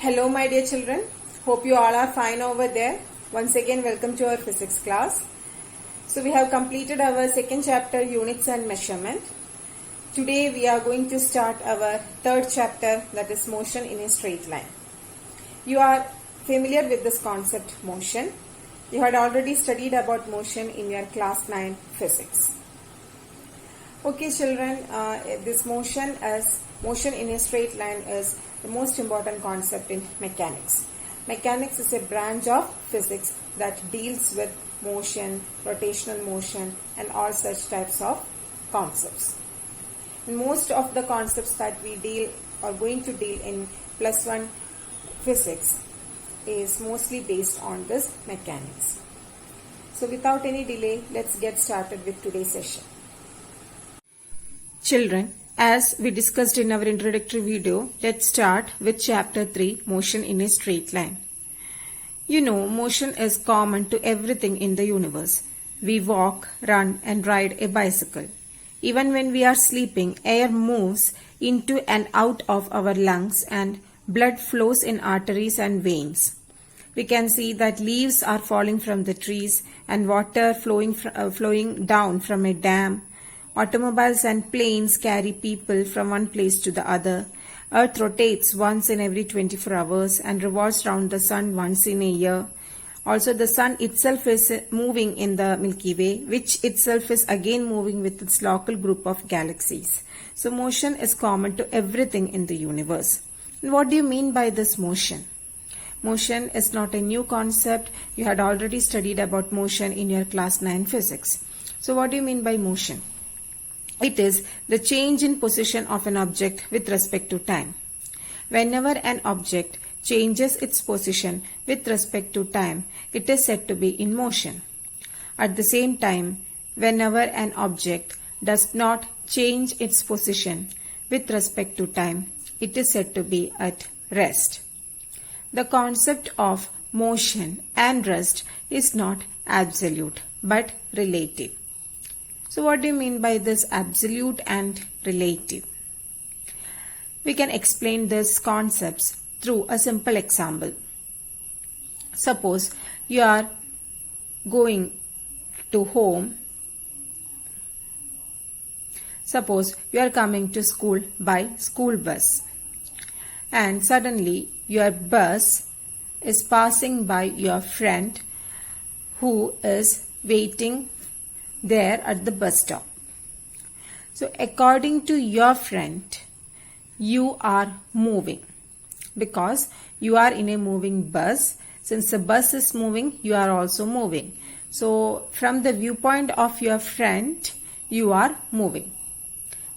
Hello my dear children, hope you all are fine over there. Once again welcome to our physics class. So we have completed our second chapter, units and measurement. Today we are going to start our third chapter, that is motion in a straight line. You are familiar with this concept, motion. You had already studied about motion in your class 9 physics. Okay children, this motion in a straight line is the most important concept in mechanics. Mechanics is a branch of physics that deals with motion, rotational motion and all such types of concepts. And most of the concepts that we are going to deal in plus 1 physics is mostly based on this mechanics. So without any delay, let's get started with today's session. Children, as we discussed in our introductory video, let's start with chapter 3, motion in a straight line. You know, motion is common to everything in the universe. We walk, run and ride a bicycle. Even when we are sleeping, air moves into and out of our lungs and blood flows in arteries and veins. We can see that leaves are falling from the trees and water flowing down from a dam. Automobiles and planes carry people from one place to the other. Earth rotates once in every 24 hours and revolves round the sun once in a year. Also, the sun itself is moving in the Milky Way, which itself is again moving with its local group of galaxies. So, motion is common to everything in the universe. And what do you mean by this motion? Motion is not a new concept. You had already studied about motion in your class 9 physics. So, what do you mean by motion? It is the change in position of an object with respect to time. Whenever an object changes its position with respect to time, it is said to be in motion. At the same time, whenever an object does not change its position with respect to time, it is said to be at rest. The concept of motion and rest is not absolute but relative. So what do you mean by this absolute and relative? We can explain these concepts through a simple example. Suppose you are going to home. Suppose you are coming to school by school bus and suddenly your bus is passing by your friend who is waiting there at the bus stop. So according to your friend, you are moving because you are in a moving bus. Since the bus is moving, you are also moving. So from the viewpoint of your friend, you are moving.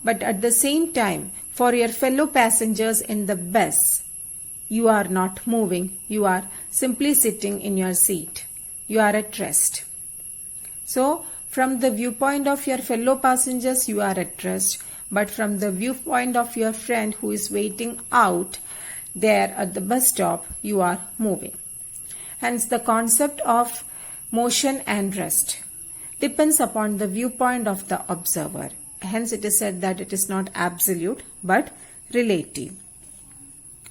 But at the same time, for your fellow passengers in the bus, you are not moving. You are simply sitting in your seat. You are at rest. So from the viewpoint of your fellow passengers, you are at rest. But from the viewpoint of your friend who is waiting out there at the bus stop, you are moving. Hence, the concept of motion and rest depends upon the viewpoint of the observer. Hence, it is said that it is not absolute but relative.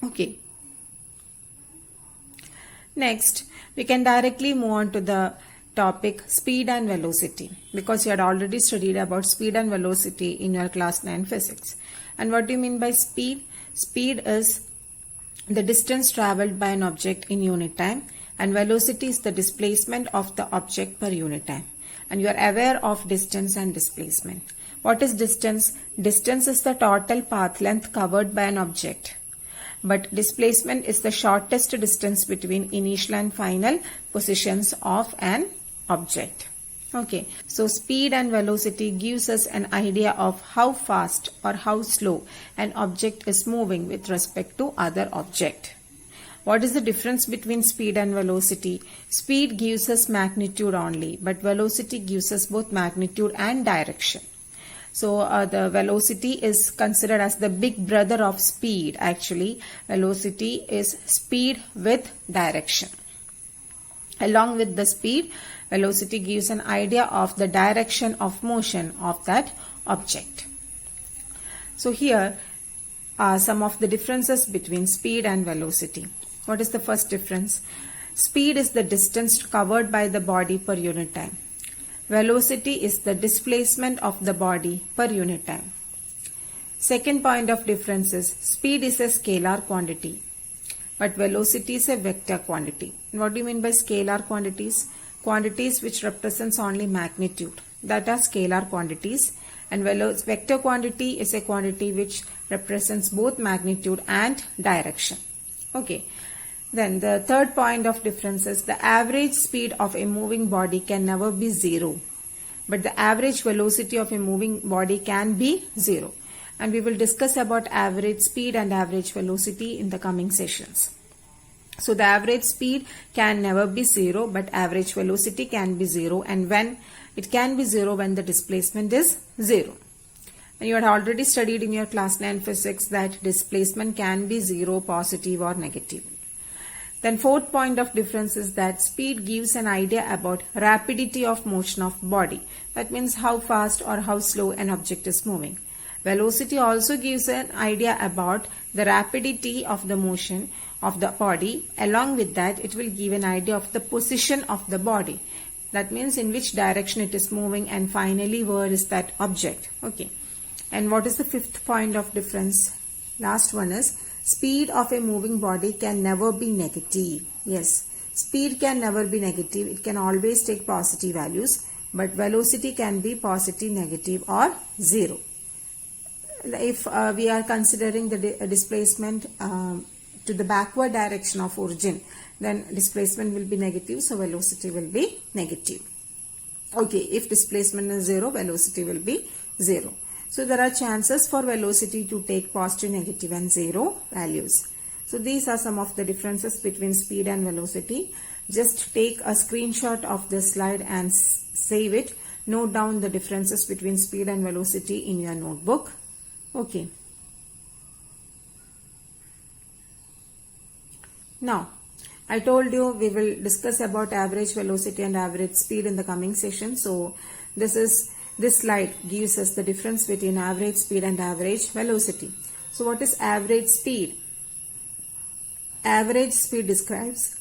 Okay. Next, we can directly move on to the topic speed and velocity, because you had already studied about speed and velocity in your class 9 physics. And what do you mean by speed? Speed is the distance traveled by an object in unit time, and velocity is the displacement of the object per unit time. And you are aware of distance and displacement. What is distance? Distance is the total path length covered by an object. But displacement is the shortest distance between initial and final positions of an object. Okay, so speed and velocity gives us an idea of how fast or how slow an object is moving with respect to other object. What is the difference between speed and velocity? Speed gives us magnitude only, but velocity gives us both magnitude and direction. So the velocity is considered as the big brother of speed. Actually, velocity is speed with direction. Along with the speed, velocity gives an idea of the direction of motion of that object. So here are some of the differences between speed and velocity. What is the first difference? Speed is the distance covered by the body per unit time. Velocity is the displacement of the body per unit time. Second point of difference is speed is a scalar quantity, but velocity is a vector quantity. What do you mean by scalar quantities? Quantities which represents only magnitude, that are scalar quantities, and vector quantity is a quantity which represents both magnitude and direction. Okay. Then the third point of difference is the average speed of a moving body can never be zero, but the average velocity of a moving body can be zero. And we will discuss about average speed and average velocity in the coming sessions. So the average speed can never be zero, but average velocity can be zero, and when it can be zero when the displacement is zero. And you had already studied in your class 9 physics that displacement can be zero, positive or negative. Then fourth point of difference is that speed gives an idea about rapidity of motion of body. That means how fast or how slow an object is moving. Velocity also gives an idea about the rapidity of the motion of the body. Along with that, it will give an idea of the position of the body. That means in which direction it is moving, and finally where is that object. Okay. And what is the fifth point of difference? Last one is speed of a moving body can never be negative. Yes, speed can never be negative. It can always take positive values, but velocity can be positive, negative or zero. If we are considering the displacement to the backward direction of origin, then displacement will be negative, so velocity will be negative. Okay, if displacement is zero, velocity will be zero. So there are chances for velocity to take positive, negative and zero values. So these are some of the differences between speed and velocity. Just take a screenshot of this slide and save it. Note down the differences between speed and velocity in your notebook. Okay. Now, I told you we will discuss about average velocity and average speed in the coming session. So this slide gives us the difference between average speed and average velocity. So what is average speed? Average speed describes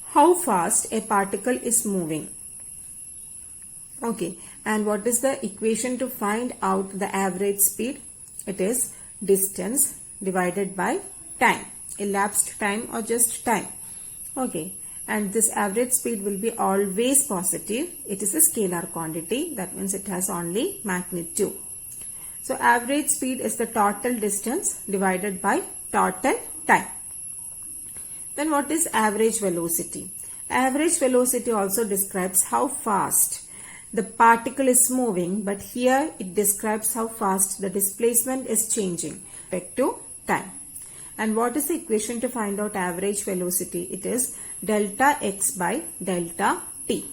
how fast a particle is moving. Okay, and what is the equation to find out the average speed? It is distance divided by time, elapsed time or just time. Okay, and this average speed will be always positive. It is a scalar quantity, that means it has only magnitude. So average speed is the total distance divided by total time. Then what is average velocity? Average velocity also describes how fast the particle is moving, but here it describes how fast the displacement is changing with respect to time. And what is the equation to find out average velocity? It is delta x by delta t.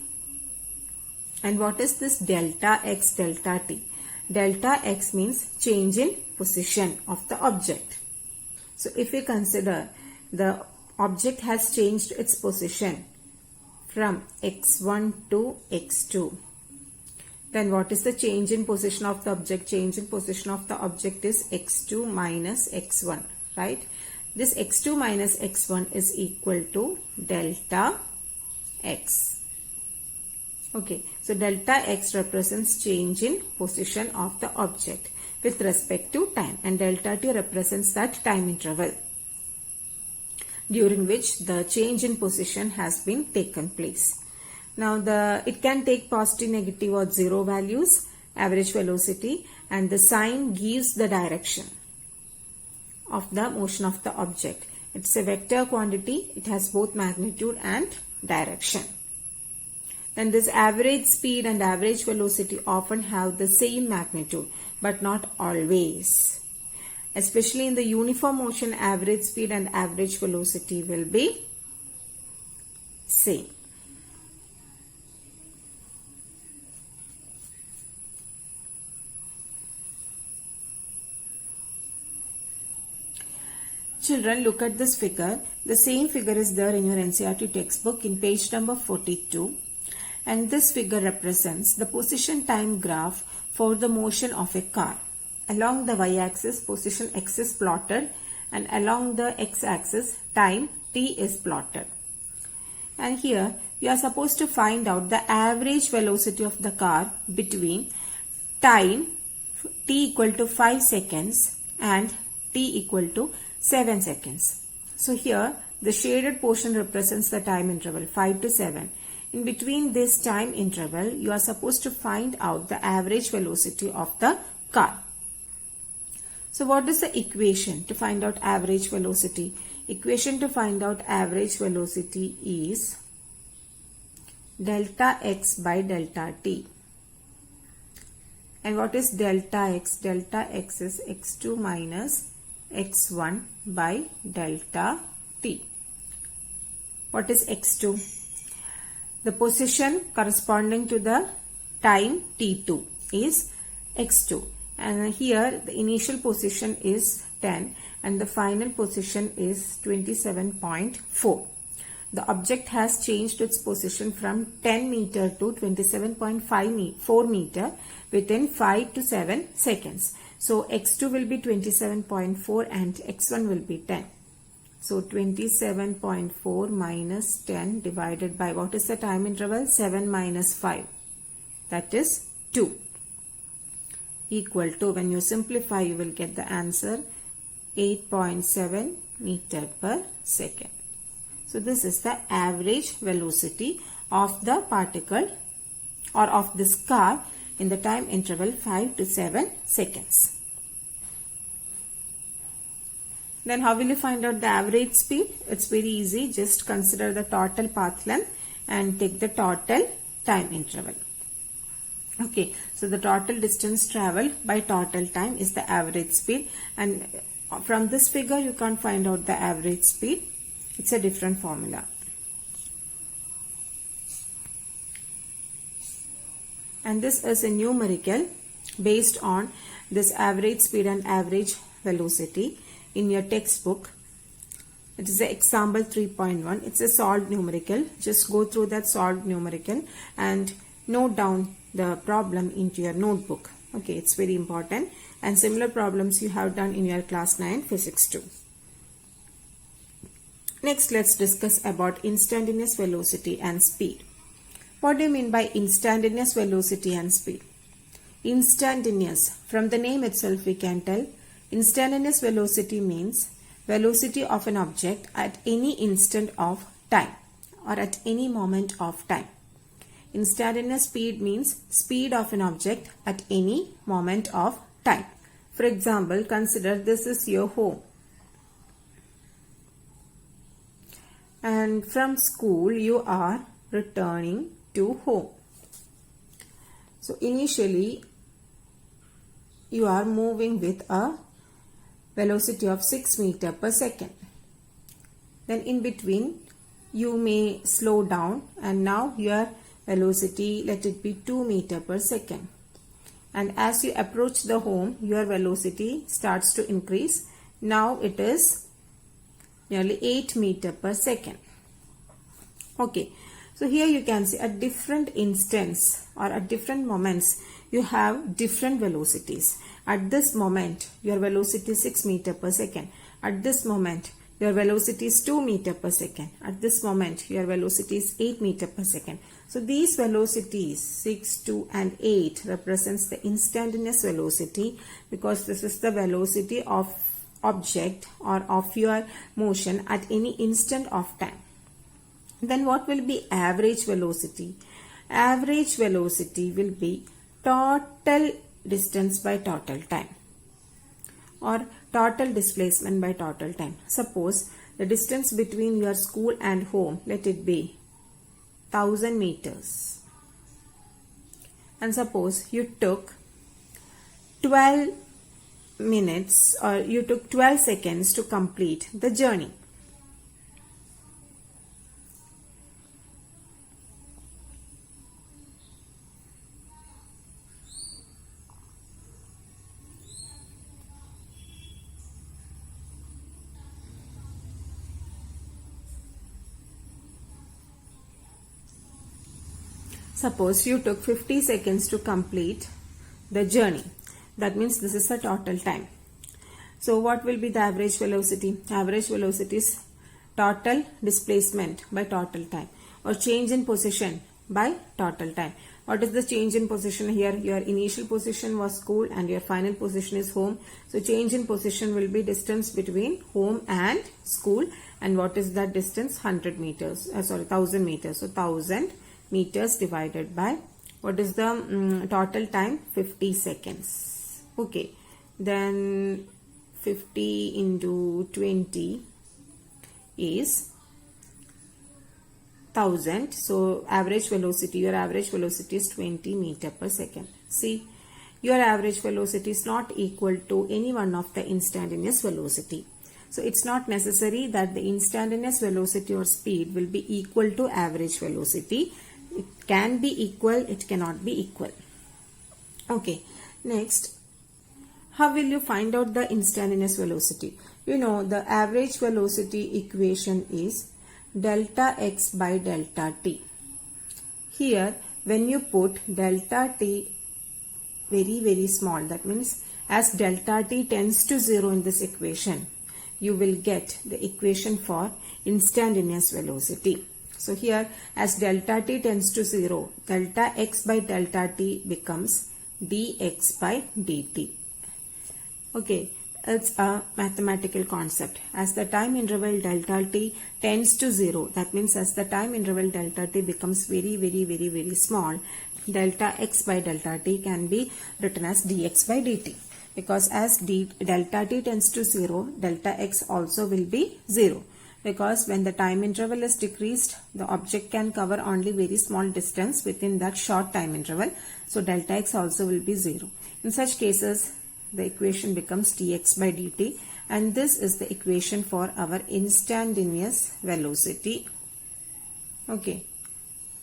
And what is this delta x delta t? Delta x means change in position of the object. So if we consider the object has changed its position from x1 to x2, then what is the change in position of the object? Change in position of the object is x2 minus x1, right? This x2 minus x1 is equal to delta x. Okay, so delta x represents change in position of the object with respect to time, and delta t represents that time interval during which the change in position has been taken place. Now it can take positive, negative or zero values, average velocity, and the sign gives the direction of the motion of the object. It's a vector quantity. It has both magnitude and direction. Then this average speed and average velocity often have the same magnitude, but not always. Especially in the uniform motion, average speed and average velocity will be same. Children, look at this figure. The same figure is there in your NCERT textbook in page number 42. And this figure represents the position time graph for the motion of a car. Along the y-axis, position x is plotted and along the x-axis time t is plotted. And here you are supposed to find out the average velocity of the car between time t equal to 5 seconds and t equal to 7 seconds. So here the shaded portion represents the time interval 5 to 7. In between this time interval, you are supposed to find out the average velocity of the car. So what is the equation to find out average velocity? Equation to find out average velocity is delta x by delta t. And what is delta x? Delta x is x2 minus x1 by delta t. What is x2? The position corresponding to the time t2 is x2. And here the initial position is 10 and the final position is 27.4. The object has changed its position from 10 meter to 27.4 meter within 5 to 7 seconds. So x2 will be 27.4 and x1 will be 10. So 27.4 minus 10 divided by what is the time interval? 7 minus 5. That is 2. Equal to, when you simplify, you will get the answer 8.7 meter per second. So this is the average velocity of the particle or of this car in the time interval 5 to 7 seconds. Then how will you find out the average speed? It's very easy. Just consider the total path length and take the total time interval. Okay, so the total distance traveled by total time is the average speed, and from this figure you can't find out the average speed. It's a different formula. And this is a numerical based on this average speed and average velocity. In your textbook, it is the example 3.1. It's a solved numerical. Just go through that solved numerical and note down the problem into your notebook. Okay, it's very important. And similar problems you have done in your class 9 physics too. Next, let's discuss about instantaneous velocity and speed. What do you mean by instantaneous velocity and speed? Instantaneous, from the name itself we can tell. Instantaneous velocity means velocity of an object at any instant of time or at any moment of time. Instantaneous speed means speed of an object at any moment of time. For example, consider this is your home. And from school you are returning to home. So initially you are moving with a velocity of 6 meter per second. Then in between you may slow down and now your velocity, let it be 2 meter per second. And as you approach the home, your velocity starts to increase. Now it is nearly 8 meter per second. Okay, so here you can see at different instants or at different moments you have different velocities. At this moment your velocity is 6 meter per second. At this moment your velocity is 2 meter per second. At this moment your velocity is 8 meter per second. So these velocities 6, 2 and 8 represents the instantaneous velocity, because this is the velocity of object or of your motion at any instant of time. Then what will be average velocity? Average velocity will be total distance by total time or total displacement by total time. Suppose the distance between your school and home, let it be 1000 meters. And suppose you took 12 minutes or you took 12 seconds to complete the journey. Suppose you took 50 seconds to complete the journey. That means this is the total time. So what will be the average velocity? Average velocity is total displacement by total time, or change in position by total time. What is the change in position here? Your initial position was school and your final position is home. So change in position will be distance between home and school. And what is that distance? 100 meters. 1000 meters. So 1000 meters divided by, what is the total time? 50 seconds. Okay. Then 50 into 20 is 1000. So average velocity, your average velocity is 20 meter per second. See, your average velocity is not equal to any one of the instantaneous velocity. So it's not necessary that the instantaneous velocity or speed will be equal to average velocity. It can be equal, it cannot be equal. Okay, next, how will you find out the instantaneous velocity? You know, the average velocity equation is delta x by delta t. Here, when you put delta t very small, that means as delta t tends to 0 in this equation, you will get the equation for instantaneous velocity. So here, as delta t tends to 0, delta x by delta t becomes dx by dt. Okay, it's a mathematical concept. As the time interval delta t tends to 0, that means as the time interval delta t becomes very small, delta x by delta t can be written as dx by dt. Because as delta t tends to 0, delta x also will be 0. Because when the time interval is decreased, the object can cover only very small distance within that short time interval. So delta x also will be 0. In such cases, the equation becomes dx by dt, and this is the equation for our instantaneous velocity. Okay.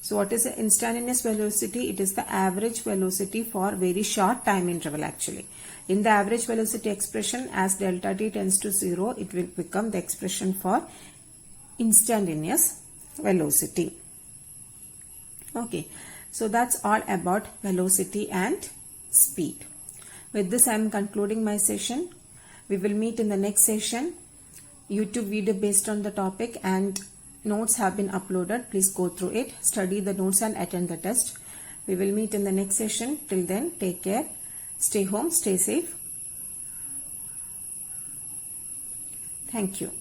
So what is the instantaneous velocity? It is the average velocity for very short time interval actually. In the average velocity expression, as delta t tends to 0, it will become the expression for instantaneous velocity. Okay. So that's all about velocity and speed. With this, I am concluding my session. We will meet in the next session. YouTube video based on the topic and notes have been uploaded. Please go through it, study the notes and attend the test. We will meet in the next session. Till then, take care. Stay home, stay safe. Thank you.